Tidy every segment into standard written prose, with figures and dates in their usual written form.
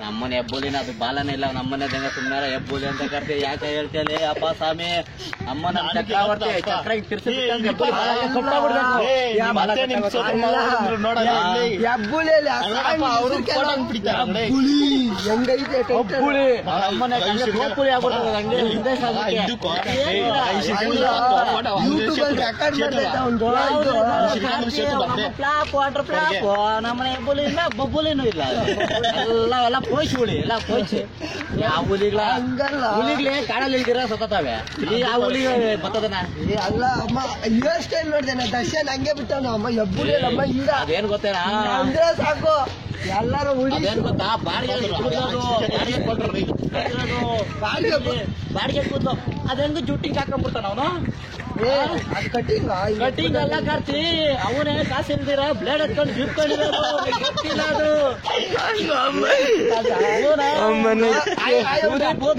ನಮ್ಮನೆ ಹೆಬ್ಬುಲಿನ ಅದು ಬಾಲನೇ ಇಲ್ಲ ನಮ್ಮನೆ ದಂಗ ಸುಮ್ಮನೆ ಹೆಬ್ಬುಲಿ ಅಂತ ಕರ್ತೀವಿ ಯಾಕೆ ಹೇಳ್ತೇನೆ ಅಪ್ಪ ಸ್ವಾಮಿ ಅಮ್ಮನ ಚಕ್ರವರ್ತಿ ಚಕ್ರ ನಮ್ಮನೆ ಹೆಬ್ಬುಲಿ ಇಲ್ಲ ಬಬ್ಬುಲಿನೂ ಇಲ್ಲ ಎಲ್ಲ ಪೋಯ್ಸಿ ಎಲ್ಲ ಪೋಯ್ಸಿ ಯಾವ ಹುಲಿಗಳ ಹುಲಿಗ್ಲೇ ಕಾಡಲ್ಲಿ ಇಲ್ದಿರ ಸತ್ತಾವೆ ಆ ಹುಲಿಗೆ ಬರ್ತದನ ಅಲ್ಲ ಅಮ್ಮ ಹೇರ್ ಸ್ಟೈಲ್ ನೋಡ್ದೇನೆ ದರ್ಶನ್ ಹಂಗೆ ಬಿಟ್ಟವನು ಅಮ್ಮ ಎಬ್ಬುಲಿ ಅಮ್ಮ ಈಗ ಅದೇನ್ ಗೊತ್ತೇನಾ ಅಂದ್ರೆ ಸಾಕು ಎಲ್ಲಾರು ಹುಲಿ ಅದೇನ್ ಗೊತ್ತಾ ಬಾಡಿಗೆ ಕೂತು ಅದೇಂಗ ಜುಟ್ಟಿಗೆ ಹಾಕೊಂಡ್ಬಿಡ್ತಾನ ಅವನು ಕಟಿಂಗ್ ಎಲ್ಲ ಖರ್ಚಿ ಅವನೇ ಕಾಸು ಇಲ್ದಿರ ಬ್ಲೇಡ್ ಹತ್ಕೊಂಡು ಜಿಪ್ಕೊಂಡಿರೋದು ಗೊತ್ತಿಲ್ಲ ಅದು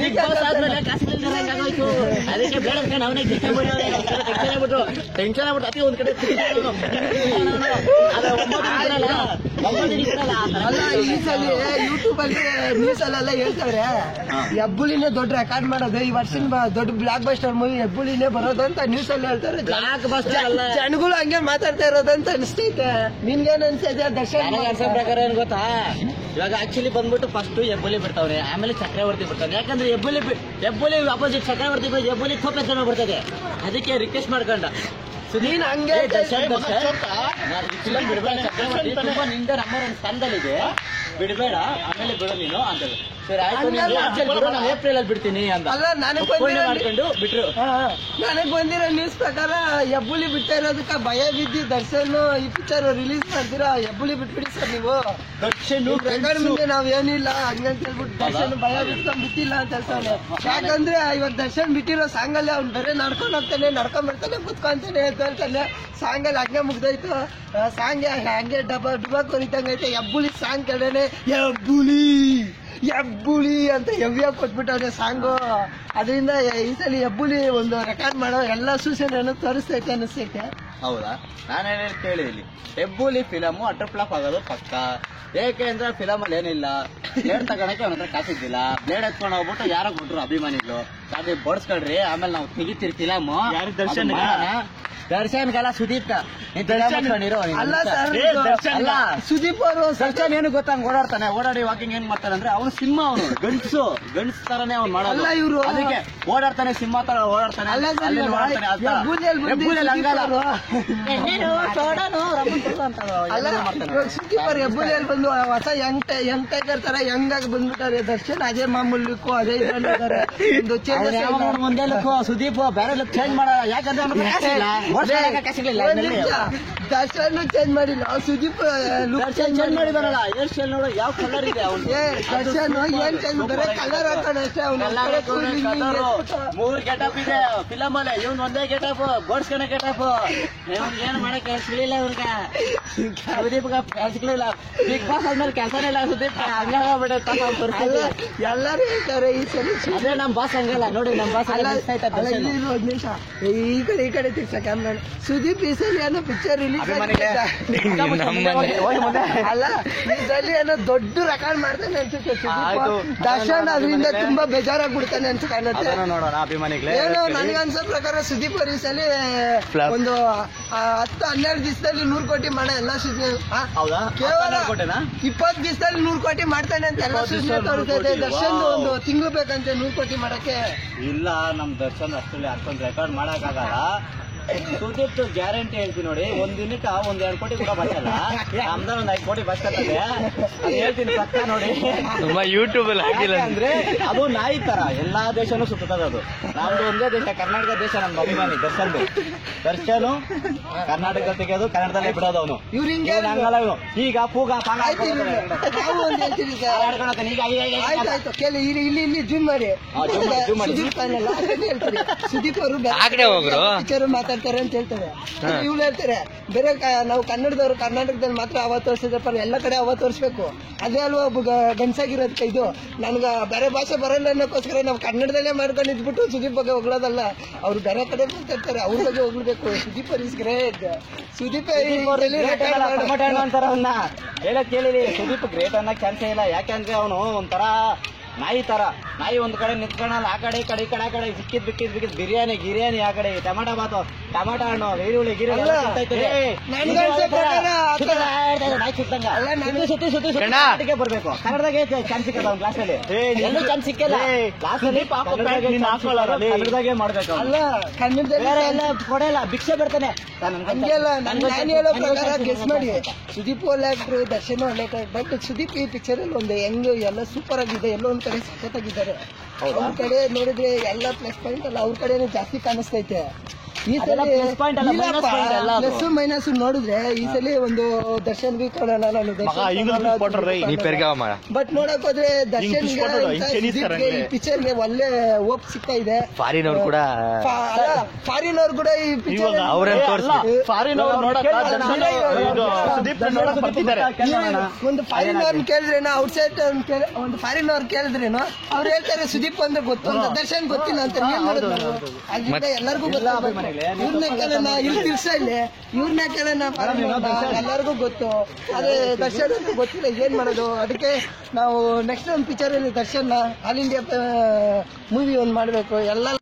ಬಿಗ್ ಬಾಸ್ ಆದ್ಮೇಲೆ ಕಾಸು ಇಲ್ದಿರಂಗಾಗೋಯ್ತು ಅದಕ್ಕೆ ಬ್ಲೇಡ್ ಹತ್ಕೊಂಡು ಅವನೇ ಜಿಪ್ಕೊಂಡ್ಬಿಟ್ಟು ಟೆನ್ಷನ್ ಆಗ್ಬಿಟ್ಟು ಅತಿ ಒಂದ್ ಕಡೆ ಅಲ್ಲ ಈ ಸಲ ಯೂಟ್ಯೂಬ್ ಅಲ್ಲಿ ನ್ಯೂಸ್ ಅಲ್ಲೆಲ್ಲ ಹೇಳ್ತಾರೆ ಹೆಬ್ಬುಲಿನೇ ದೊಡ್ಡ ರೆಕಾರ್ಡ್ ಮಾಡೋದು ಈ ವರ್ಷ ದೊಡ್ಡ ಬ್ಲಾಕ್ ಬಸ್ಟರ್ ಮೂವಿ ಹೆಬ್ಬುಲಿನೇ ಬರೋದು ಅಂತ ನ್ಯೂಸ್ ಅಲ್ಲಿ ಹೇಳ್ತಾರೆ. ಬ್ಲಾಕ್ ಬಸ್ಟರ್ ಅಲ್ಲ ಜನಗಳು ಹಂಗೆ ಮಾತಾಡ್ತಾ ಇರೋದಂತ ಅನಿಸ್ತೈತೆ. ನಿನ್ಗೇನ್ ಅನ್ಸೈತೆ ದರ್ಶನ್? ಅನ್ಸೋ ಪ್ರಕಾರ ಏನ್ ಗೊತ್ತಾ, ಇವಾಗ ಆಕ್ಚುಲಿ ಬಂದ್ಬಿಟ್ಟು ಫಸ್ಟ್ ಹೆಬ್ಬುಲಿ ಬಿಡ್ತಾವ್ರೆ, ಆಮೇಲೆ ಚಕ್ರವರ್ತಿ ಬಿಡ್ತಾನೆ. ಯಾಕಂದ್ರೆ ಹೆಬ್ಬುಲಿ ಅಪೋಸಿಟ್ ಚಕ್ರವರ್ತಿ ಹೆಬ್ಬುಲಿ ಥೋಪೆ ಜನ ಬರ್ತದೆ, ಅದಕ್ಕೆ ರಿಕ್ವೆಸ್ಟ್ ಮಾಡ್ಕೊಂಡ ನೀನ್ ಹಂಗೆ ಫಿಲಂ ಬಿಡಬೇಡ, ಚಕ್ರವರ್ತಿ ತುಂಬಾ ನಿಂದ ನಂಬರ್ ಒಂದು ಸ್ಥಾನದಲ್ಲಿದೆ, ಬಿಡಬೇಡ ಆಮೇಲೆ ಬಿಡೋ ನೀನು ಅಂತ. ಸರಿ ಆಯ್ತು, ನಾನು ಏಪ್ರಿಲ್ ಅಲ್ಲಿ ಬಿಡ್ತೀನಿ ಅಂತ ಮಾಡ್ಕೊಂಡು ಬಿಟ್ರು. ನನಗ್ ಬಂದಿರೋ ನ್ಯೂಸ್ ಪ್ರಕಾರ ಹೆಬ್ಬುಲಿ ಬಿಡ್ತಾ ಇರೋದಕ್ಕ ಭಯ ಬಿದ್ದಿ ದರ್ಶನ್ ಈ ಪಿಕ್ಚರ್ ರಿಲೀಸ್ ಮಾಡ್ತೀರಾ, ಹೆಬ್ಬುಲಿ ಬಿಟ್ಬಿಡಿ ಸರ್ ನೀವು, ರೆಕಾರ್ಡ್ ಮುಂದೆ ನಾವ್ ಏನಿಲ್ಲ ಹಂಗಂತ ಹೇಳ್ಬಿಟ್ಟು ದರ್ಶನ್ ಭಯ ಬಿಟ್ಕೊಂಡ್ ಬಿಟ್ಟಿಲ್ಲ ಅಂತ ಹೇಳ್ತಾನೆ. ಯಾಕಂದ್ರೆ ಇವಾಗ ದರ್ಶನ್ ಬಿಟ್ಟಿರೋ ಸಾಂಗಲ್ಲಿ ಅವ್ನು ಬೇರೆ ನಡ್ಕೊಂಡ್ ಹೋಗ್ತಾನೆ, ನಡ್ಕೊಂಡ್ ಬರ್ತಾನೆ, ಕುತ್ಕೊಂತಾನೆ ಅಂತ ಹೇಳ್ತಾನೆ. ಸಾಂಗಲ್ಲಿ ಹಂಗೆ ಮುಗ್ದೋಯ್ತು, ಸಾಂಗ್ ಹಂಗೆ ಡುಬಾ ಕೊರಿತಂಗೈತೆ. ಹೆಬ್ಬುಲಿ ಸಾಂಗ್ ಕೇಳೇನೆ ಹೆಬ್ಬುಲಿ ಅಂತ ಹೆವಿಯಾಗಿ ಕೊಟ್ಬಿಟ್ಟವ್ರೆ ಸಾಂಗು. ಅದರಿಂದ ಈ ಸಲ ಹೆಬ್ಬುಲಿ ಒಂದು ರೆಕಾರ್ಡ್ ಮಾಡೋ ಎಲ್ಲ ಸೂಚನೆಯನ್ನು ತೋರಿಸ್ತೈತೆ ಅನಿಸ್ತೈತೆ. ಹೌದಾ? ನಾನೇನು ಕೇಳಿದಿಲ್ಲಿ, ಹೆಬ್ಬುಲಿ ಫಿಲಮು ಅಟರ್ ಫ್ಲಾಪ್ ಆಗೋದು ಪಕ್ಕ. ಏಕೆ ಅಂದ್ರೆ ಫಿಲಮ್ ಅಲ್ಲಿ ಏನಿಲ್ಲ, ಬ್ಲೇಡ್ ತಗೊಳಕ್ಕೆ ಅವನ ಹತ್ರ ಕಾಸಿದ್ದಿಲ್ಲ, ಬ್ಲೇಡ್ ಎತ್ಕೊಂಡು ಹೋಗ್ಬಿಟ್ಟು ಯಾರೋ ಕೊಟ್ರು ಅಭಿಮಾನಿಗಳು, ಅದೇ ಬಡ್ಸ್ಕೊಳ್ರಿ ಆಮೇಲೆ ನಾವು ತೆಗಿತೀರಿ ಫಿಲಮ್. ದರ್ಶನ್ಗಲ್ಲ ಸುದೀಪ್ ಅಲ್ಲ ಸರ್, ಅಲ್ಲ ಸುದೀಪ್ ಅವರು ದರ್ಶನ್ ಏನು ಗೊತ್ತಂಗ್ ಓಡಾಡ್ತಾನೆ, ಓಡಾಡಿ ವಾಕಿಂಗ್ ಏನ್ ಮಾಡ್ತಾನೆ ಅಂದ್ರೆ ಅವನು ಸಿಂಹ, ಅವನು ಗಂಡ್ಸು ತರನೇ ಅವ್ನು ಮಾಡೋಲ್ಲ ಇವ್ರು, ಅದಕ್ಕೆ ಓಡಾಡ್ತಾನೆ ಸಿಂಹ ತರ ಓಡಾಡ್ತಾನೆ. ಸುದೀಪ್ ಅವ್ರು ಹೆಬ್ಬುಲಿಯಲ್ಲಿ ಬಂದು ಹೊಸ ಯಂಗ್ ಟೈಗರ್ ತರ ಯಂಗ್ ಆಗಿ ಬಂದ್ಬಿಟ್ಟಾರೆ. ದರ್ಶನ್ ಅದೇ ಮಾಮೂಲಿಕ್ಕೂ ಅದೇ ಇದ್ದಾರೆ, ಒಂದೇ ಲುಕ್. ಸುದೀಪ್ ಬೇರೆ ಲುಕ್ ಚೇಂಜ್ ಮಾಡ, ಯಾಕಂದ್ರೆ ದರ್ಶನ್ ಚೇಂಜ್ ಮಾಡಿಲ್ಲ, ಸುದೀಪ್ ಲುಕ್ ಚೇಂಜ್ ಮಾಡಿದಾರಲ್ಲ. ಹೇರ್ ಸ್ಟೈಲ್ ನೋಡು ಯಾವ ಕಲರ್ ಇದೆ ಅವ್ನು. ದರ್ಶನ್ ಏನ್ ಚೇಂಜ್ ಬರೀ ಕಲರ್ ಹಾಕೋಣ ಅಷ್ಟೇ. ಮೂರ್ ಗೆಟಪ್ ಇದೆ ಫಿಲಮ್ ಅಲ್ಲಿ, ಇವ್ನ್ ಒಂದೇ ಗೆಟಪ್, ಬೋಡ್ಸ್ಕೊಳ ಗೆಟಪ್. ಏನ್ ಮಾಡಕ್ ಕೆಲ್ಸಗಳಿಲ್ಲ ಇವ್ರಿಗೆ, ಸುದೀಪ್ ಕೆಲ್ಸಗಳಿಲ್ಲ. ಬಿಗ್ ಬಾಸ್ ಆದ್ಮೇಲೆ ಕೆಲಸನೇ ಇಲ್ಲ ಸುದೀಪ್, ಹಂಗಾಗ್ಬಿಟ್ಟೆ. ಎಲ್ಲರೂ ಹೇಳ್ತಾರೆ ಈ ಸಲ ಅದೇ ನಮ್ ಬಾಸ್ ಹಂಗಲ್ಲ ನೋಡಿ, ನಮ್ ಬಾಸ್ ನಿಮಿಷ ಈ ಕಡೆ ತಿರ್ಸ ಕ್ಯಾಮ್ರಾ. ಸುದೀಪ್ ಈ ಸಲ ಏನೋ ಪಿಕ್ಚರ್ ರಿಲೀಸ್ ಅಲ್ಲ, ಈ ಸಲ ಏನೋ ದೊಡ್ಡ ರೆಕಾರ್ಡ್ ಮಾಡ್ತಾನೆ ಅನ್ಸುತ್ತೆ ದರ್ಶನ್. ಅದರಿಂದ ತುಂಬಾ ಬೇಜಾರಾಗ್ಬಿಡ್ತಾನೆ ಅಂತ ಕಾಣುತ್ತೆ. ಏನೋ ನನಗನ್ಸೋ ಪ್ರಕಾರ ಸುದೀಪ್ ಅವ್ರ ಈ ಸಲ ಒಂದು 10-12 ದಿವಸದಲ್ಲಿ 100 ಕೋಟಿ ಮಾಡ ಎಲ್ಲ ಸೂಚನೆ, ಕೇವಲ 20 ದಿವಸದಲ್ಲಿ 100 ಕೋಟಿ ಮಾಡ್ತಾನೆ ಅಂತ ಎಲ್ಲ ಸೂಚನೆ ತೋರಿಸ್ತೈತೆ. ದರ್ಶನ್ ಒಂದು ತಿಂಗಳು ಬೇಕಂತೆ 100 ಕೋಟಿ ಮಾಡಕ್ಕೆ. ಇಲ್ಲ, ನಮ್ ದರ್ಶನ್ ಅಷ್ಟರಲ್ಲಿ ಅಷ್ಟೊಂದು ರೆಕಾರ್ಡ್ ಮಾಡಕ್ಕಾಗಲ್ಲ. ಸುದೀಪ್ ಗ್ಯಾರಂಟಿ ಹೇಳ್ತೀನಿ ನೋಡಿ, ಒಂದ್ ದಿನಕ್ಕೆ 1-2 ಕೋಟಿ ಕೂಡ ಬರ್ತಲ್ಲ, ನಮ್ದ 5 ಕೋಟಿ ಬರ್ತದೆ ಹೇಳ್ತೀನಿ ಪಕ್ಕ ನೋಡಿ. ಯೂಟ್ಯೂಬ್ ಅಲ್ಲಿ ಹಾಕಿಲ್ಲ ಅಂದ್ರೆ ಅದು ನಾಯಿ ತರ ಎಲ್ಲಾ ದೇಶನೂ ಸುತ್ತದ. ಅದು ನಮ್ದು ಒಂದೇ ದೇಶ, ಕರ್ನಾಟಕ ದೇಶ. ನಮ್ದು ಅಭಿಮಾನಿ ದರ್ಶನ್ ಕರ್ನಾಟಕ ತೆಗೆಯೋದು, ಕನ್ನಡದಲ್ಲೇ ಬಿಡೋದು ಅವನು. ಹಂಗಲ್ಲ ಇವನು, ಈಗ ಪೂಗ ಇಲ್ಲಿ ಜೂಮ್ ಮಾಡಿ. ಸುದೀಪ್ ಅವರು ಪಿಕ್ಚರ್ ಮಾತಾಡ್ತಾರೆ. ಮಾಡ್ತಾರೆ ಅಂತ ಹೇಳ್ತಾರೆ. ಇವ್ಳು ಹೇಳ್ತಾರೆ ಬೇರೆ ನಾವು ಕನ್ನಡದವ್ರು ಕರ್ನಾಟಕದಲ್ಲಿ ಮಾತ್ರ ಅವ ತೋರಿಸಿದ್ರಪ್ಪ, ಎಲ್ಲ ಕಡೆ ಅವ ತೋರಿಸ್ಬೇಕು. ಅದೇ ಅಲ್ವಾ ಒಬ್ಬ ಗಂಡಸಾಗಿರೋದಕ್ಕೆ ಇದು. ನನ್ಗೆ ಬೇರೆ ಭಾಷೆ ಬರಲ್ಲ ಅನ್ನೋಕ್ಕೋಸ್ಕರ ನಾವು ಕನ್ನಡದಲ್ಲೇ ಮಾಡ್ಕೊಂಡು ಇದ್ಬಿಟ್ಟು ಸುದೀಪ್ ಬಗ್ಗೆ ಹೊಗಳೋದಲ್ಲ. ಅವ್ರು ಬೇರೆ ಕಡೆ ಮಾತಾಡ್ತಾರೆ, ಅವ್ರ ಬಗ್ಗೆ ಹೋಗ್ಬೇಕು. Sudeep is great. ಸುದೀಪ್ ಅಂತಾರ ಅವನ್ನ ಹೇಳಕ್ ಕೇಳಿರಿ. ಸುದೀಪ್ ಗ್ರೇಟ್ ಅನ್ನಕ್ ಚಾನ್ಸೇ ಇಲ್ಲ. ಯಾಕಂದ್ರೆ ಅವನು ಒಂಥರ ನಾಯಿ ತರ. ನಾಯಿ ಒಂದ್ ಕಡೆ ನಿಂತ್ಕೊಳ್ಳಲ್ಲ, ಆ ಕಡೆ ಈ ಕಡೆ ಆ ಕಡೆ ಬಿಕ್ಕಿದ್ ಬಿರಿಯಾನಿ ಗಿರಿಯಾನಿ, ಆ ಕಡೆ ಟಮಾಟೋ ಬಾತು, ಟಮಾಟೋ ಹಣ್ಣು, ಈರುಳ್ಳಿ ಗಿರುಳ್ಳಿ ಸುತ್ತಿ ಬರ್ಬೇಕು. ಕನ್ನಡದಾಗೆ ಚಾನ್ಸ್ ಸಿಕ್ಕದ ಅವ್ನ ಕ್ಲಾಸಲ್ಲಿ, ಎಲ್ಲೂ ಚಾನ್ಸ್ ಸಿಕ್ಕಲ್ಲ. ಕ್ಲಾಸಲ್ಲಿ ಕನ್ನಡದಾಗೆ ಮಾಡ್ಬೇಕು. ಅಲ್ಲ ಕನ್ನಡದಲ್ಲಿ ಎಲ್ಲ ಕೊಡಲ್ಲ, ಭಿಕ್ಷೆ ಬರ್ತಾನೆ. ಹಂಗೆಲ್ಲ ನಾನು ಹೇಳೋ ಪ್ರಕಾರ ಗೆಸ್ ಮಾಡಿ. ಸುದೀಪ್ ಒಳ್ಳೆ ಆಕ್ಟ್ರು, ದರ್ಶನ್ ಒಳ್ಳೆ ಆಕ್ಟ್ರು. ಬಟ್ ಸುದೀಪ್ ಈ ಪಿಕ್ಚರ್ ಅಲ್ಲಿ ಒಂದು ಹೆಂಗ್ ಎಲ್ಲ ಸೂಪರ್ ಆಗಿದೆ. ಎಲ್ಲೋ ಒಂದ್ ಕಡೆ ಸಖತ್ತಾಗಿದ್ದಾರೆ. ಅವ್ರ ಕಡೆ ನೋಡಿದ್ರೆ ಎಲ್ಲ ಪ್ಲಸ್ ಪಾಯಿಂಟ್ ಅಲ್ಲ, ಅವ್ರ ಕಡೆನೇ ಜಾಸ್ತಿ ಕಾಣಿಸ್ತೈತೆ. ಈ ಸಲ ಪ್ಲಸ್ ಮೈನಸ್ ನೋಡಿದ್ರೆ ಈ ಸಲ ಒಂದು ದರ್ಶನ್ ಬಿ ಕೊಡೋಣ. ನಾನು ಬಟ್ ನೋಡಕ್ ಹೋದ್ರೆ ದರ್ಶನ್ ಈ ಪಿಕ್ಚರ್ಗೆ ಒಳ್ಳೆ ಹೋಪ್ ಸಿಗ್ತಾ ಇದೆ. ಫಾರಿನ್ ಅವ್ರು ಕೂಡ ಈ ಪಿಕ್ಚರ್ ಒಂದು ಫಾರಿನ್ ಅವ್ರನ್ನ ಕೇಳಿದ್ರೇನೋ, ಔಟ್ಸೈಡ್ ಒಂದು ಫಾರಿನ್ ಅವ್ರು ಕೇಳಿದ್ರೇನೋ ಅವ್ರು ಹೇಳ್ತಾರೆ ಸುದೀಪ್ ಅಂದ್ರೆ ಗೊತ್ತು ಅಂತ, ದರ್ಶನ್ ಗೊತ್ತಿಲ್ಲ ಅಂತ. ಅದ್ರಿಂದ ಎಲ್ಲರಿಗೂ ಗೊತ್ತಾಗಬೇಕು. ಇವ್ರನ್ನ ಕೇಳೋಣ, ಇಲ್ಲಿ ತಿರ್ಸಲ್ಲಿ ಇವ್ರನ್ನ ಕೇಳೋಣ, ಎಲ್ಲರಿಗೂ ಗೊತ್ತು. ಅದೇ ದರ್ಶನ್ ಅಂತ ಗೊತ್ತಿಲ್ಲ, ಏನ್ ಮಾಡೋದು. ಅದಕ್ಕೆ ನಾವು ನೆಕ್ಸ್ಟ್ ಒಂದು ಪಿಕ್ಚರ್ ಅಲ್ಲಿ ದರ್ಶನ್ ಆಲ್ ಇಂಡಿಯಾ ಮೂವಿ ಒಂದು ಮಾಡ್ಬೇಕು. ಎಲ್ಲ